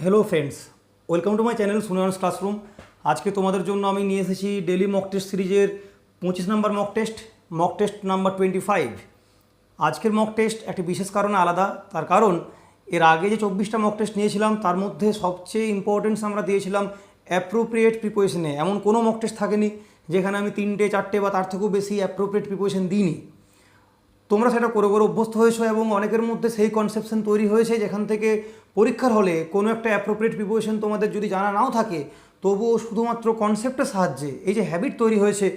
Hello friends, welcome to my channel সুনিয়ন্স classroom. আজকে তোমাদের জন্য আমি নিয়ে এসেছি ডেলি মক টেস্ট সিরিজের 25 নম্বর মক টেস্ট নাম্বার 25। আজকের মক টেস্ট একটি বিশেষ কারণে আলাদা। তার কারণ এর আগে যে 24টা মক টেস্ট নিয়েছিলাম তার মধ্যে সবচেয়ে ইম্পর্টেন্স আমরা দিয়েছিলাম অ্যাপ্রোপ্রিয়েট প্রিপোজিশনে। এমন কোনো মক টেস্ট থাকেনি যেখানে আমি 3টে 4টে বা তার থেকেও বেশি অ্যাপ্রোপ্রিয়েট প্রিপোজিশন দিইনি। তোমরা সেটা করে করে অভ্যস্ত হয়েছো এবং অনেকের মধ্যে সেই কনসেপশন তৈরি হয়েছে যেখান থেকে পরীক্ষার হলে কোনো একটা অ্যাপ্রোপ্রিয়েট প্রিপোজিশন তোমাদের যদি জানা নাও থাকে তবুও শুধুমাত্র কনসেপ্টের সাহায্যে এই যে হ্যাবিট তৈরি হয়েছে,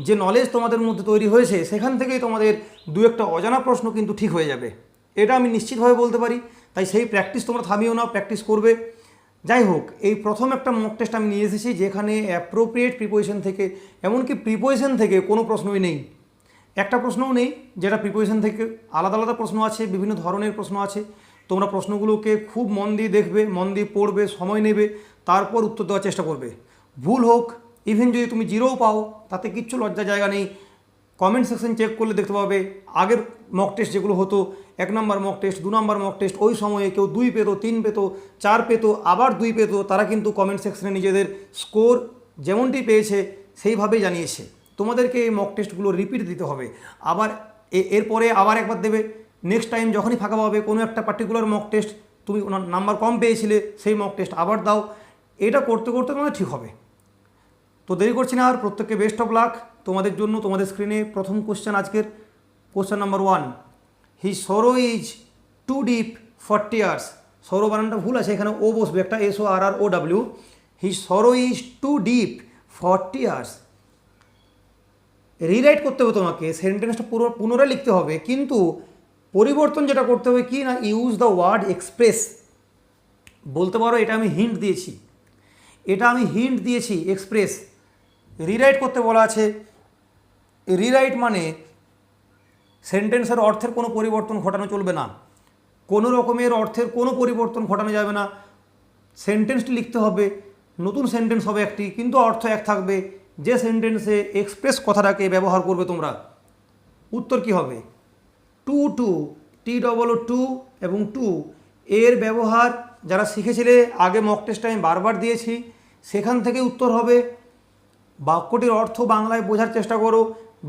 যে নলেজ তোমাদের মধ্যে তৈরি হয়েছে, সেখান থেকেই তোমাদের দু একটা অজানা প্রশ্ন কিন্তু ঠিক হয়ে যাবে, এটা আমি নিশ্চিতভাবে বলতে পারি। তাই সেই প্র্যাকটিস তোমরা থামিও না, প্র্যাকটিস করবে। যাই হোক, এই প্রথম একটা মক টেস্ট আমি নিয়ে এসেছি যেখানে অ্যাপ্রোপ্রিয়েট প্রিপোজিশন থেকে, এমনকি প্রিপোজিশন থেকে কোনো প্রশ্নই নেই, একটা প্রশ্নও নেই যেটা প্রিপোজিশন থেকে। আলাদা আলাদা প্রশ্ন আছে, বিভিন্ন ধরনের প্রশ্ন আছে। তোমরা প্রশ্নগুলোকে খুব মন দিয়ে দেখবে, মন দিয়ে পড়বে, সময় নেবে, তারপর উত্তর দেওয়ার চেষ্টা করবে। ভুল হোক, ইভেন যদি তুমি জিরোও পাও, তাতে কিচ্ছু লজ্জার জায়গা নেই। কমেন্ট সেকশন চেক করলে দেখতে পাবে আগের মক টেস্ট যেগুলো হতো, 1 নম্বর মক টেস্ট, 2 নম্বর মক টেস্ট, ওই সময়ে কেউ 2 পেত, 3 পেত, 4 পেত, আবার 2 পেত, তারা কিন্তু কমেন্ট সেকশনে নিজেদের স্কোর যেমনটি পেয়েছে সেইভাবেই জানিয়েছে। তোমাদেরকে এই মক টেস্টগুলো রিপিট দিতে হবে, আবার এরপরে আবার একবার দেবে। নেক্সট টাইম যখনই ফাঁকা পাবে কোনো একটা পার্টিকুলার মক টেস্ট তুমি নাম্বার কম পেয়েছিলে, সেই মক টেস্ট আবার দাও। এটা করতে করতে তোমাদের ঠিক হবে। তো দেরি করছি না আর, প্রত্যেককে বেস্ট অফ লাক। তোমাদের জন্য তোমাদের স্ক্রিনে প্রথম কোশ্চেন, আজকের question number 1। He sorrow is to deep 40 years. সরো বানানটা ভুল আছে, এখানে ও বসবে একটা, SORROW। He sorrow is to deep 40 years. Rewrite করতে হবে তোমাকে, সেন্টেন্সটা পুনরায় লিখতে হবে, কিন্তু পরিবর্তন যেটা করতে হবে কি না, ইউজ দ্য ওয়ার্ড এক্সপ্রেস। বলতে পারো এটা আমি হিন্ট দিয়েছি, এক্সপ্রেস। রিরাইট করতে বলা আছে। রিরাইট মানে সেন্টেন্সের অর্থের কোনো পরিবর্তন ঘটানো চলবে না, কোনো রকমের অর্থের কোনো পরিবর্তন ঘটানো যাবে না। সেন্টেন্সটি লিখতে হবে, নতুন সেন্টেন্স হবে একটি, কিন্তু অর্থ এক থাকবে। যে সেন্টেন্সে এক্সপ্রেস কথাটাকে ব্যবহার করবে তোমরা, উত্তর কি হবে? টু TOO এবং টু এর ব্যবহার যারা শিখেছিলে আগে মক টেস্টে আমি বারবার দিয়েছি, সেখান থেকে উত্তর হবে। বাক্যটির অর্থ বাংলায় বোঝার চেষ্টা করো,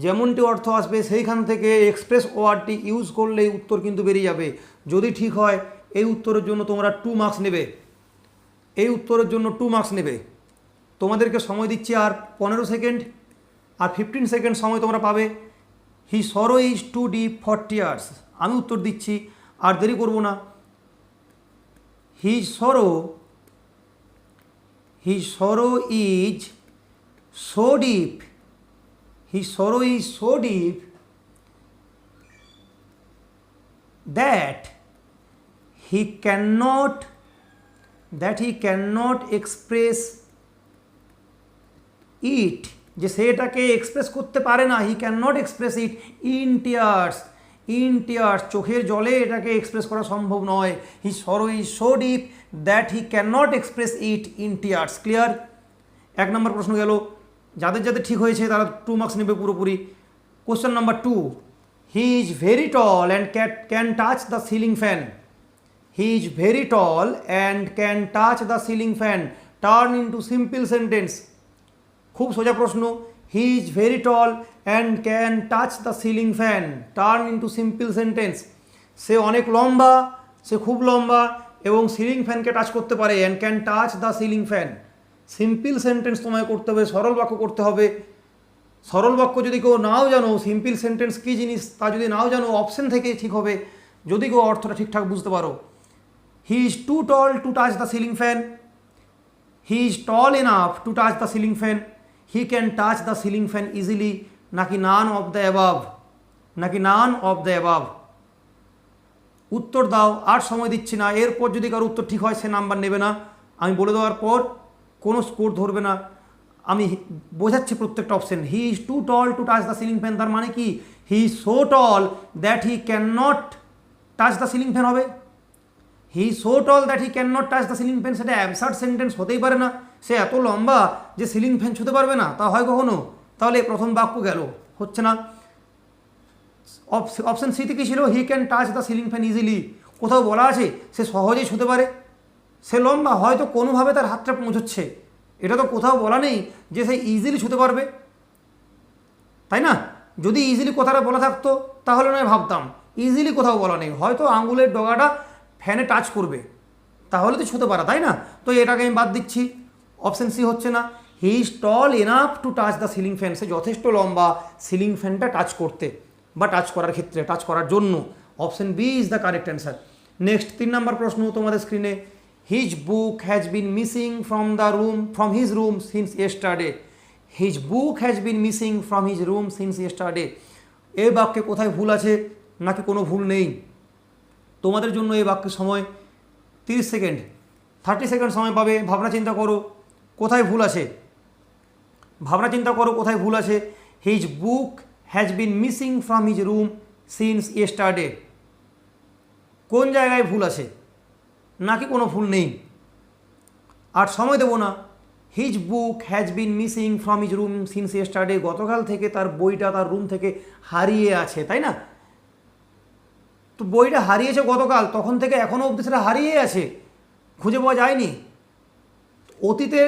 যেমনটি অর্থ আসবে সেইখান থেকে এক্সপ্রেস ওয়ার্ডটি ইউজ করলেই উত্তর কিন্তু বেরিয়ে যাবে। যদি ঠিক হয় এই উত্তরের জন্য তোমরা 2 মার্কস নেবে, তোমাদেরকে সময় দিচ্ছি আর 15 সেকেন্ড, আর 15 সেকেন্ড সময় তোমরা পাবে। হি sorrow is to deep 40 years. আমি উত্তর দিচ্ছি, আর দেরি করব না। হি sorrow is so deep, his sorrow is so deep that he cannot express it, যে সেটাকে এক্সপ্রেস করতে পারে না। হি can not express it in tears, চোখের জলে এটাকে এক্সপ্রেস করা সম্ভব নয়। হি sorrow is so deep that he can not express it in tears. Clear? 1 নম্বর প্রশ্ন গেল। যাদের যাদের ঠিক হয়েছে তারা 2 মার্কস নেবে পুরোপুরি। Question number 2। He is very tall and can touch the ceiling fan. He is very tall and can touch the ceiling fan. Turn into simple sentence. খুব সোজা প্রশ্ন। He is very tall and can touch the ceiling fan. Turn into simple sentence. সে অনেক লম্বা, সে খুব লম্বা এবং ceiling ফ্যানকে touch করতে পারে। And can touch the ceiling fan. Simple sentence তোমায় করতে হবে, সরল বাক্য করতে হবে। সরল বাক্য যদি কেউ নাও জানো, সিম্পল সেন্টেন্স কী জিনিস তা যদি নাও জানো, অপশন থেকে ঠিক হবে যদি কেউ অর্থটা ঠিকঠাক বুঝতে পারো। He is too tall to touch the ceiling fan. He is tall enough to touch the ceiling fan. He can touch the ceiling fan easily, নাকি নান অফ দ্য অ্যাবাভ। উত্তর দাও, আর সময় দিচ্ছি না। এরপর যদি কারো উত্তর ঠিক হয় সে নাম্বার নেবে না, আমি বলে দেওয়ার পর কোনো স্কোর ধরবে না। আমি বোঝাচ্ছি প্রত্যেকটা option. He is too tall to touch the ceiling fan, তার মানে কি? He is so tall that he can not touch the ceiling fan হবে। He is so tall that he can not touch the ceiling fan, সেটা absurd sentence হতেই পারে না। সে এত লম্বা যে সিলিং ফ্যান ছুঁতে পারবে না, তা হয় কখনো? তাহলে প্রথম বাক্য গেল, হচ্ছে না। অপশন সিতে কি ছিল? হি can touch the ceiling fan easily. কোথাও বলা আছে সে সহজেই ছুঁতে পারে? সে লম্বা, হয়তো কোনোভাবে তার হাতটা পৌঁছচ্ছে, এটা তো কোথাও বলা নেই যে সে ইজিলি ছুতে পারবে, তাই না? যদি ইজিলি কথাটা বলা থাকতো তাহলে নয় ভাবতাম, ইজিলি কোথাও বলা নেই, হয়তো আঙুলের ডগাটা ফ্যানে টাচ করবে, তাহলে তো ছুতে পারা, তাই না? তো এটাকে আমি বাদ দিচ্ছি, অপশন সি হচ্ছে না। He is tall enough to touch the ceiling fan, সে যথেষ্ট লম্বা সিলিং ফ্যানটা টাচ করতে বা টাচ করার ক্ষেত্রে, টাচ করার জন্য। Option B is the correct answer. Next 3 number প্রশ্ন তোমাদের স্ক্রিনে। His book has been missing from his room since yesterday. His book has been missing from his room since yesterday. এই বাক্যে কোথায় ভুল আছে নাকি কোনো ভুল নেই? তোমাদের জন্য এই বাক্যের সময় 30 সেকেন্ড, 30 সেকেন্ড সময় পাবে, ভাবনা চিন্তা করো কোথায় ভুল আছে, ভাবনা চিন্তা করো কোথায় ভুল আছে। His book has been missing from his room since yesterday, কোন জায়গায় ভুল আছে নাকি কোনো ভুল নেই? আর সময় দেবো না। His book has been missing from his room since yesterday, গতকাল থেকে তার বইটা তার রুম থেকে হারিয়ে আছে, তাই না? তো বইটা হারিয়েছে গতকাল, তখন থেকে এখনও অবধি সেটা হারিয়ে আছে, খুঁজে পাওয়া যায়নি। অতীতে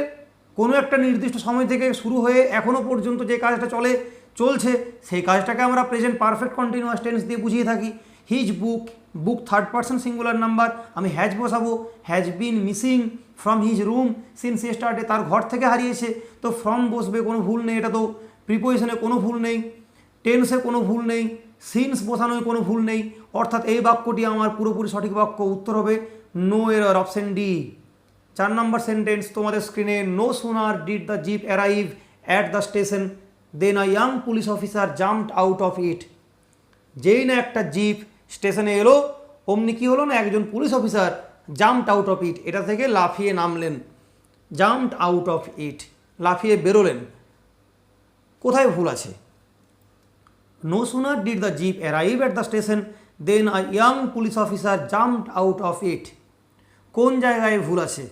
কোনো একটা নির্দিষ্ট সময় থেকে শুরু হয়ে এখনও পর্যন্ত যে কাজটা চলছে সেই কাজটাকে আমরা প্রেজেন্ট পারফেক্ট কন্টিনিউয়াস টেন্স দিয়ে বুঝিয়ে থাকি। হিজ বুক, বুক থার্ড পারসন সিঙ্গুলার নাম্বার, আমি হ্যাজ বসাবো, has been missing from his room since yesterday, তার ঘর থেকে হারিয়েছে, তো ফ্রম বসবে, কোনো ভুল নেই, এটা তো প্রিপোজিশনে কোনো ভুল নেই, টেন্সে কোনো ভুল নেই, সিন্স বসানোয় কোনো ভুল নেই, অর্থাৎ এই বাক্যটি আমার পুরোপুরি সঠিক বাক্য। উত্তর হবে no error, option D. 4 number sentence তোমাদের স্ক্রিনে। No sooner did the jeep arrive at the station then a young police officer jumped out of it. যেই না একটা জিপ স্টেশনে এলো অমনি কী হলো না, একজন police officer jumped out of ইট, এটা থেকে লাফিয়ে নামলেন, জাম্পড আউট অফ ইট, লাফিয়ে বেরোলেন। কোথায় ভুল আছে? No sooner did the jeep arrive at the station then a young police officer jumped out of it, কোন জায়গায় ভুল আছে?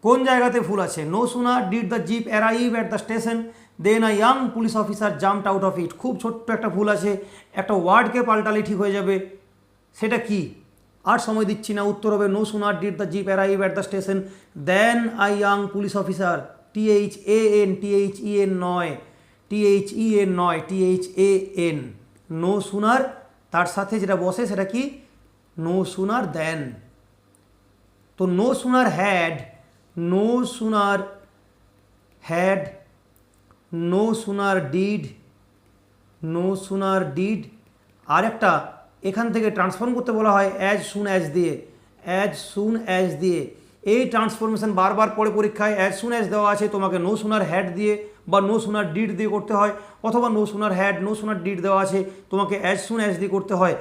কোন জায়গাতে ভুল আছে? No sooner did the jeep arrive at the station then a young police officer jumped out of it, খুব ছোট্ট একটা ভুল আছে, একটা ওয়ার্ডকে পাল্টালে ঠিক হয়ে যাবে, সেটা কি? আর সময় দিচ্ছি না, উত্তর হবে no sooner did the jeep arrive at the station then a young police officer, THAN নয়, THEN, নো সুনার, তার সাথে যেটা বসে সেটা কি? No sooner than. তো no sooner had, no sooner had, no sooner did, no sooner did, আর একটা এখান থেকে ট্রান্সফর্ম করতে বলা হয় অ্যাজ সুন অ্যাজ দিয়ে, অ্যাজ সুন অ্যাজ দিয়ে। এই ট্রান্সফরমেশন বারবার পড়ে পরীক্ষায়, অ্যাজ সুন অ্যাজ দেওয়া আছে, তোমাকে নো সুনার হ্যাড দিয়ে বা নো সুনার ডিড দিয়ে করতে হয়, অথবা no sooner had no sooner did দেওয়া আছে, তোমাকে অ্যাজ সুন অ্যাজ দিয়ে করতে হয়।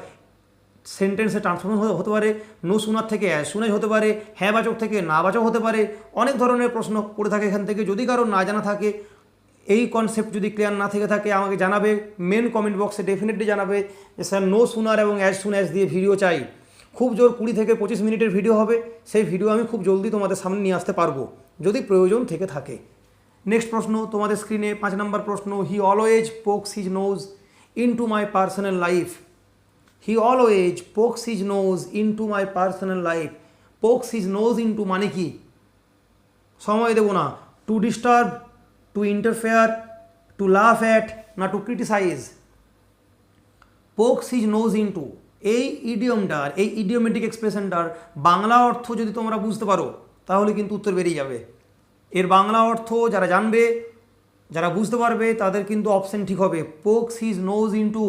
সেন্টেন্সে ট্রান্সফরমেশন হতে পারে, নো সুনার থেকে অ্যাজ সুন অ্যাজ হতে পারে, হ্যাঁ বাচক থেকে না বাচক হতে পারে, অনেক ধরনের প্রশ্ন পড়ে থাকে এখান থেকে। যদি কারো না জানা থাকে, এই কনসেপ্ট যদি ক্লিয়ার না থেকে থাকে, আমাকে জানাবে, মেন কমেন্ট বক্সে ডেফিনেটলি জানাবে যে স্যার নো সুনার এবং অ্যাজ সুন অ্যাজ দিয়ে ভিডিও চাই। খুব জোর 20 থেকে 25 মিনিটের ভিডিও হবে, সেই ভিডিও আমি খুব জলদি তোমাদের সামনে নিয়ে আসতে পারবো যদি প্রয়োজন থেকে থাকে। নেক্সট প্রশ্ন তোমাদের স্ক্রিনে, 5 নম্বর প্রশ্ন। He always pokes his nose into my personal life. He always pokes his nose into my personal life, pokes his nose into মানে কি? সময় দেবো না। To disturb, to interfere, to laugh at, না to criticize? Pokes his nose into, এই ইডিয়মটার, এই idiomatic এক্সপ্রেশনটার Bangla অর্থ যদি তোমরা বুঝতে পারো তাহলে কিন্তু উত্তর বেরিয়ে যাবে। এর বাংলা অর্থ যারা জানবে, যারা বুঝতে পারবে তাদের কিন্তু অপশন ঠিক হবে। পোকস হিজ নোজ ইনটু,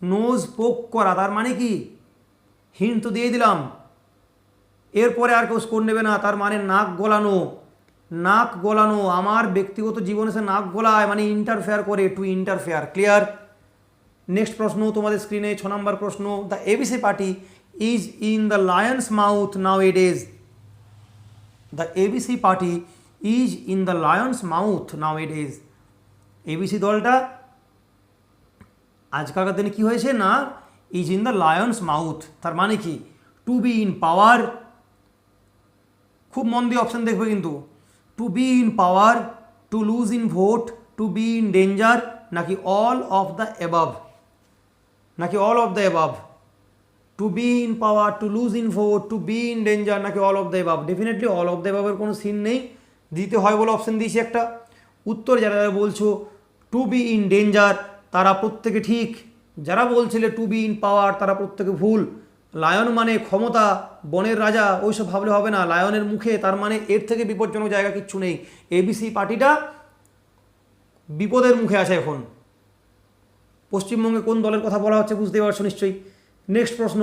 নোজ পোক করা, তার মানে কি? হিন্ট তো দিয়ে দিলাম, এরপরে আর কেউ স্কোর নেবে না, তার মানে নাক গলানো। নাক গলানো, আমার ব্যক্তিগত জীবনে সে নাক গলায় মানে ইন্টারফেয়ার করে, টু ইন্টারফেয়ার। ক্লিয়ার? নেক্সট প্রশ্ন তোমাদের স্ক্রিনে, 6 নম্বর প্রশ্ন। The ABC party is in the Lions mouth now A days. The ABC party is in the Lions mouth now A days, ABC দলটা আজকালকার দিনে কী হয়েছে না, is in the Lions mouth, তার মানে কি? টু বি ইন পাওয়ার, খুব মন দিয়ে অপশান দেখবে কিন্তু, to be in power, to lose in vote, to be in danger, নাকি অল অফ দ্য অ্যাবাভ, নাকি all of the above? To be in power, to lose in force, to be in danger, নাকি all of the above? Definitely all of the অ্যাবাভের কোনো scene নেই, দিতে হয় বলে option দিয়েছি একটা। উত্তর যারা যারা বলছো টু বি ইন ডেঞ্জার তারা প্রত্যেকে ঠিক, যারা বলছিলে টু বি ইন পাওয়ার তারা প্রত্যেকে ভুল। লায়ন মানে ক্ষমতা, বনের রাজা, ওইসব ভাবলে হবে না। লায়নের মুখে, তার মানে এর থেকে বিপজ্জনক জায়গা কিচ্ছু নেই। এবিসি পার্টিটা বিপদের মুখে আছে এখন। পশ্চিমবঙ্গে কোন দলের কথা বলা হচ্ছে বুঝতে পারছো নিশ্চয়ই। নেক্সট প্রশ্ন,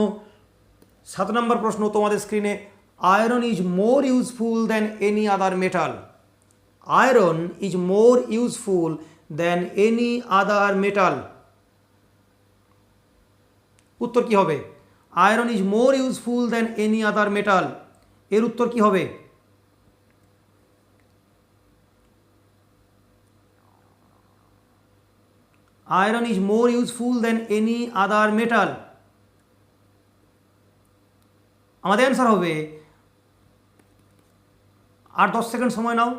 7 নম্বর প্রশ্ন তোমাদের স্ক্রিনে। Iron is more useful than any other metal. Iron is more useful than any other metal. উত্তর কি হবে? Iron is more useful than any other metal, এর উত্তর কি হবে? Iron is more useful than any other metal. আমাদের answer হবে, আর 10 second সময় নাও,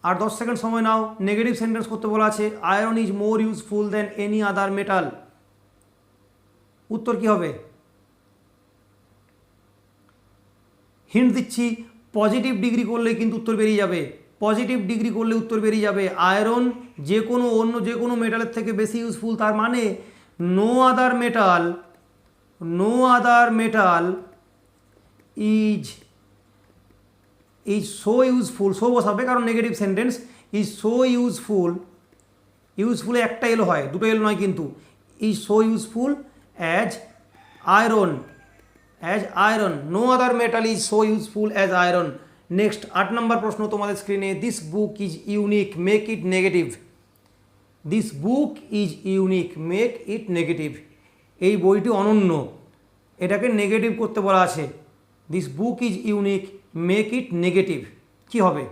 আর 10 সেকেন্ড সময় নাও। নেগেটিভ সেন্টেন্স করতে বলা আছে, iron is more useful than any other metal. উত্তর কি হবে? হিন্ট দিচ্ছি, পজিটিভ ডিগ্রি করলে কিন্তু উত্তর বেরিয়ে যাবে। পজিটিভ ডিগ্রি করলে উত্তর বেরিয়ে যাবে। আয়রন যে কোনো অন্য যে কোনো মেটালের থেকে বেশি ইউজফুল, তার মানে no other metal, no other metal is so useful. So বসাবে কারণ negative sentence. Is so useful, ইউজফুলে একটা এলো হয়, দুটো এলো নয় কিন্তু। Is so useful as iron, as iron. No other metal is so useful as iron. Next 8 নম্বর প্রশ্ন তোমাদের স্ক্রিনে। This book is unique, make it negative. This book is unique, make it negative. এই বইটি অনন্য, এটাকে নেগেটিভ করতে বলা আছে। This book is unique, make it negative, কি হবে?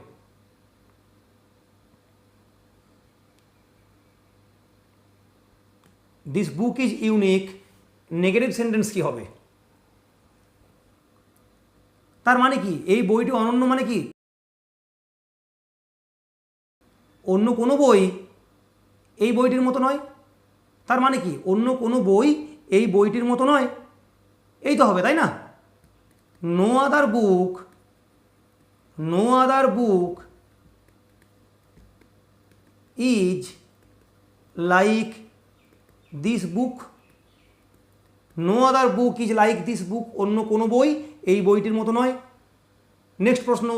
This book is unique, negative sentence কি হবে? তার মানে কি এই বইটি অনন্য মানে কি অন্য কোনো বই এই বইটির মতো নয়? তার মানে কি অন্য কোনো বই এই বইটির মতো নয়, এই তো হবে, তাই না? No other book, no other book is like this book. No other book is like this book, অন্য কোনো বই এই বইটির মতো নয়। নেক্সট প্রশ্ন,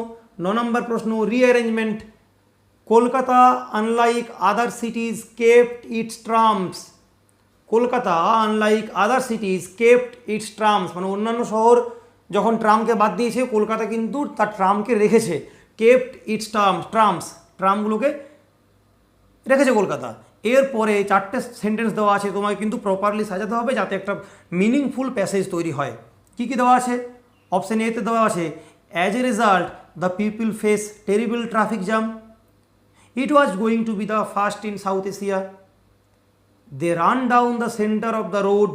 9 নম্বর প্রশ্ন। Rearrangement. Kolkata unlike other সিটিজ kept it's trams. Kolkata unlike other সিটিজ kept it's trams, মানে অন্যান্য শহর যখন ট্রামকে বাদ দিয়েছে, কলকাতা কিন্তু তার ট্রামকে রেখেছে। কেপ্ট ইটস ট্রামস, ট্রামগুলোকে রেখেছে কলকাতা। এরপরে 4টে সেন্টেন্স দেওয়া আছে, তোমায় কিন্তু প্রপারলি সাজাতে হবে যাতে একটা মিনিংফুল প্যাসেজ তৈরি হয়। কি কি দেওয়া আছে? অপশন এতে দেওয়া আছে, as a result the people face terrible traffic jam. It was going to be the first in South Asia. They ran down the centre of the road.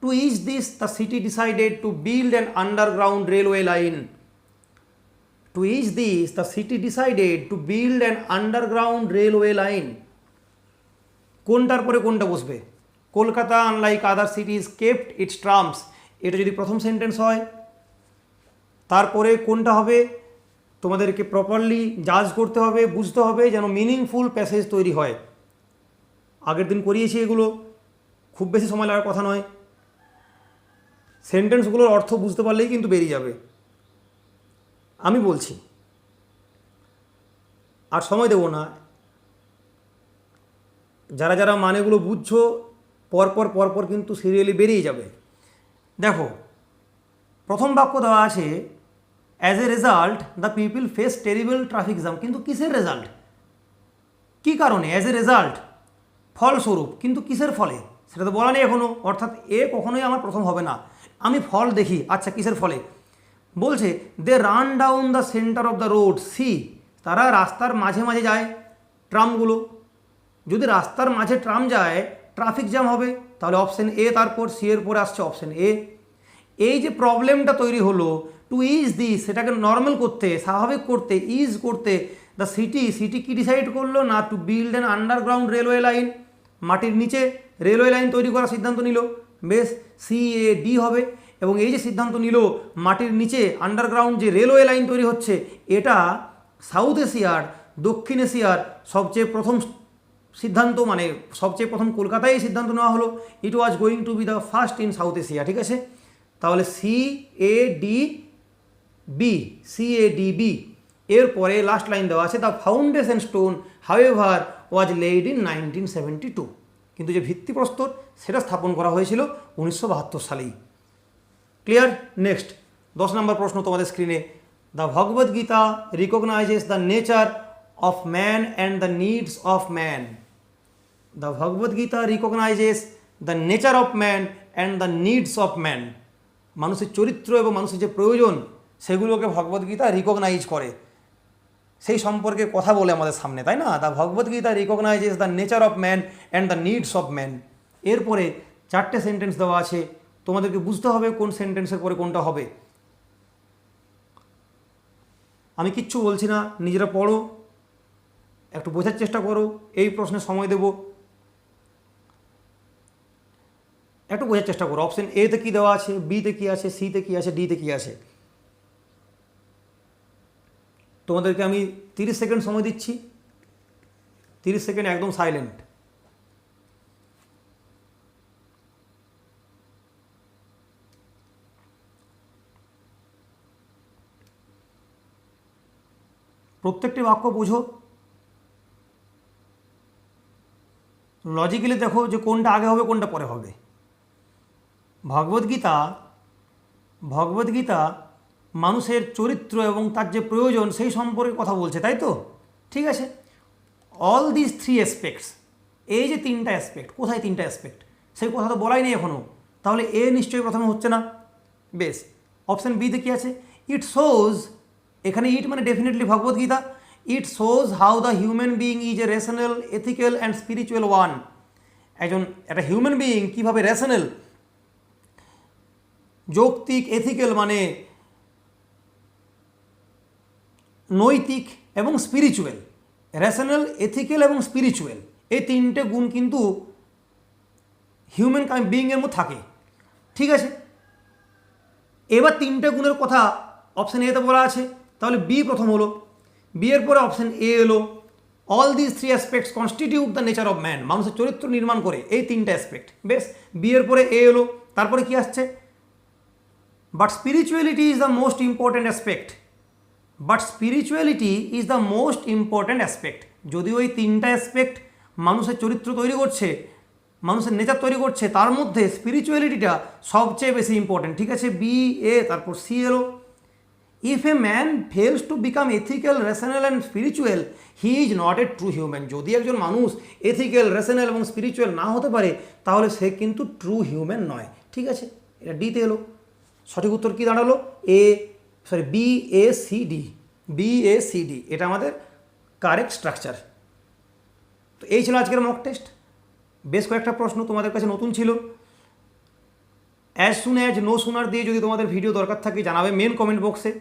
To is this the city decided to build an underground railway line. To each this, the city decided to build an underground railway line. কোনটার পরে কোনটা বসবে? Kolkata unlike other সিটিজ kept it's trams, এটা যদি প্রথম sentence হয়, তারপরে কোনটা হবে তোমাদেরকে প্রপারলি জাজ করতে হবে, বুঝতে হবে যেন মিনিংফুল প্যাসেজ তৈরি হয়। আগের দিন করিয়েছি এগুলো, খুব বেশি সময় লাগার কথা নয়। সেন্টেন্সগুলোর অর্থ বুঝতে পারলেই কিন্তু বেরিয়ে যাবে। আমি বলছি, আর সময় দেবো না। যারা যারা মানেগুলো বুঝছো পরপর পরপর কিন্তু সিরিয়ালি বেরিয়ে যাবে। দেখো, প্রথম বাক্য দেওয়া আছে, as a result the people face terrible traffic jam. কিন্তু কিসের রেজাল্ট? কী কারণে? অ্যাজ এ রেজাল্ট, ফলস্বরূপ। কিন্তু কিসের ফলে সেটা তো বলা নেই এখনও, অর্থাৎ এ কখনোই আমার প্রথম হবে না। আমি ফল দেখি, আচ্ছা কিসের ফলে? বলছে they ran down the centre of the road. See, তারা রাস্তার মাঝে মাঝে যায় ট্রামগুলো। যদি রাস্তার মাঝে ট্রাম যায় ট্রাফিক জ্যাম হবে, তাহলে অপশন এ, তারপর সি এর পরে আসছে অপশন এ। এই যে প্রবলেমটা তৈরি হলো, টু ইজ দিস, সেটাকে নর্মাল করতে, স্বাভাবিক করতে, ইজ করতে, দ্য সিটি কি ডিসাইড করলো না? Two build an underground railway line, মাটির নিচে রেলওয়ে লাইন তৈরি করার সিদ্ধান্ত নিল। বেশ, CAD হবে। এবং এই যে সিদ্ধান্ত নিল মাটির নিচে আন্ডারগ্রাউন্ড যে রেলওয়ে লাইন তৈরি হচ্ছে, এটা সাউথ এশিয়ার, দক্ষিণ এশিয়ার সবচেয়ে প্রথম সিদ্ধান্ত, মানে সবচেয়ে প্রথম কলকাতায় এই সিদ্ধান্ত নেওয়া হলো। It was going to be the first in South Asia, ঠিক আছে। তাহলে CADB। এরপরে লাস্ট লাইন দেওয়া আছে, the foundation stone however was laid in 1972। কিন্তু যে ভিত্তিপ্রস্তর সেটা স্থাপন করা হয়েছিল 1972 সালেই। ক্লিয়ার? নেক্সট 10 নম্বর প্রশ্ন তোমাদের স্ক্রিনে। The Bhagavad Gita রিকগনাইজেস the nature of man and the needs of man. The Bhagavad Gita রিকগনাইজেস the nature of man and the needs of man. মানুষের চরিত্র এবং মানুষের যে প্রয়োজন সেগুলোকে ভগবদ্গীতা রিকগনাইজ করে, সেই সম্পর্কে কথা বলে আমাদের সামনে, তাই না? The Bhagavad Gita recognizes the nature of man and the needs of man. এরপরে 4টে সেন্টেন্স দেওয়া আছে, তোমাদেরকে বুঝতে হবে কোন সেন্টেন্সের পরে কোনটা হবে। আমি কিচ্ছু বলছি না, নিজেরা পড়ো, একটু বোঝার চেষ্টা করো, এই প্রশ্নে সময় দেব, একটু বোঝার চেষ্টা করো। অপশন এতে কী দেওয়া আছে, বিতে কী আছে, সিতে কী আছে, ডিতে কী আছে। তোমাদেরকে আমি 30 সেকেন্ড সময় দিচ্ছি, 30 সেকেন্ড একদম সাইলেন্ট। প্রত্যেকটি বাক্য বুঝো, লজিক্যালি দেখো যে কোনটা আগে হবে কোনটা পরে হবে। ভগবদ্গীতা মানুষের চরিত্র এবং তার যে প্রয়োজন সেই সম্পর্কে কথা বলছে, তাই তো? ঠিক আছে। অল দিস 3 অ্যাসপেক্টস, এই যে 3টা অ্যাসপেক্ট, কোথায় 3টা অ্যাসপেক্ট সেই কথা তো বলাই নেই এখনও, তাহলে এ নিশ্চয়ই প্রথমে হচ্ছে না। বেশ, অপশান বিতে কী আছে? ইট শোজ, এখানে ইট মানে definitely Bhagavad Gita. It shows how the human being is a rational, ethical and spiritual one. একটা হিউম্যান বিইং কীভাবে রেশনাল, যৌক্তিক, এথিক্যাল মানে নৈতিক, এবং স্পিরিচুয়াল। রেশনাল, এথিক্যাল এবং স্পিরিচুয়াল, এই 3টে গুণ কিন্তু হিউম্যান বিইংয়ের মধ্যে থাকে, ঠিক আছে। এবার 3টে গুণের কথা অপশান এতে বলা আছে, তাহলে বি প্রথম হলো, বি এর পরে অপশান এ এলো। All this 3 aspects constitute the nature of man, মানুষের চরিত্র নির্মাণ করে এই 3টে অ্যাসপেক্ট। বেশ, বি এর পরে এ এলো, তারপরে কি আসছে? But spirituality is the most important aspect. যদিও এই 3টা অ্যাসপেক্ট মানুষের চরিত্র তৈরি করছে, মানুষের নেচার তৈরি করছে, তার মধ্যে স্পিরিচুয়ালিটিটা সবচেয়ে বেশি ইম্পর্ট্যান্ট, ঠিক আছে। বি এ, তারপর সি এলো। If a man fails to become ethical, rational and spiritual, he is not a true human. যদি একজন মানুষ এথিক্যাল, রেশনাল এবং স্পিরিচুয়াল না হতে পারে তাহলে সে কিন্তু ট্রু হিউম্যান নয়, ঠিক আছে। এটা ডিতে এলো। সঠিক উত্তর কী দাঁড়ালো? BACD, এটা আমাদের কারেক্ট স্ট্রাকচার। তো এই ছিল আজকের মক টেস্ট। বেশ কয়েকটা প্রশ্ন তোমাদের কাছে নতুন ছিল। As soon as, no sooner দিয়ে যদি তোমাদের ভিডিও দরকার থাকে জানাবে মেন কমেন্ট বক্সে।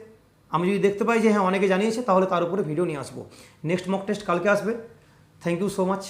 আমি যদি দেখতে পাই যে হ্যাঁ অনেকে জানিয়েছে তাহলে তার উপরে ভিডিও নিয়ে আসবো। নেক্সট মক টেস্ট কালকে আসবে। Thank you so much.